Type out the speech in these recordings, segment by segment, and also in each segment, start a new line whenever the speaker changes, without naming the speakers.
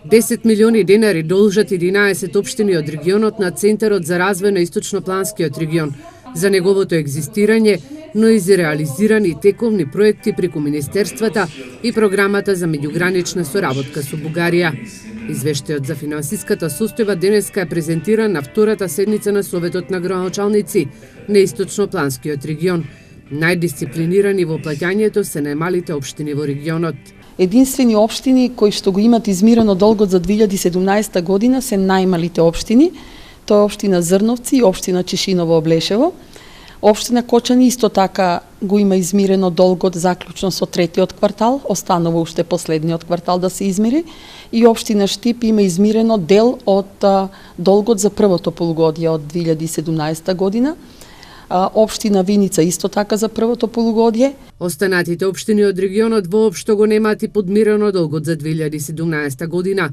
10 милиони денари должат 11 општини од регионот на Центарот за развој на Источнопланскиот регион за неговото екзистирање, но и за реализирани тековни проекти преку министерствата и програмата за меѓугранична соработка со Бугарија. Извештајот за финансиската состојба денеска е презентиран на втората седница на Советот на градоначалници на Источнопланскиот регион. Најдисциплинирани во плаќањето се најмалите општини во регионот.
Единствени општини кои што го имат измирено долгот за 2017 година се најмалите општини. Тоа е општина Зрновци и општина Чешиново Облешево. Општина Кочани исто така го има измирено долгот заклучно со третиот квартал, останува уште последниот квартал да се измири, и општина Штип има измирено дел од долгот за првото полугодие од 2017 година. Општина Виница исто така за првото полугодие.
Останатите општини од регионот воопшто го немаат и подмирено долгот за 2017 година.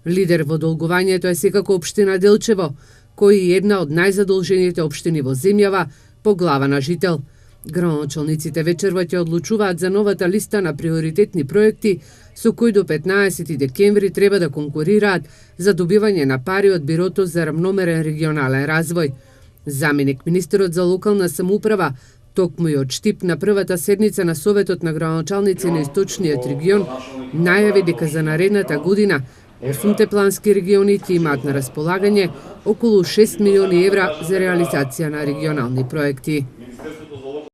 Лидер во долгувањето е секако општина Делчево, кој е една од најзадолжените општини во земјава по глава на жител. Градоначалниците вечерва ќе одлучуваат за новата листа на приоритетни проекти со кои до 15 декември треба да конкурираат за добивање на пари од Бирото за рамномерен регионален развој. Заменик министерот за локална самоуправа токму и од Штип на првата седница на Советот на градоначалници на Источниот регион најави дека за наредната година 8 плански региони ќе имаат на располагање околу 6 милиони евра за реализација на регионални проекти.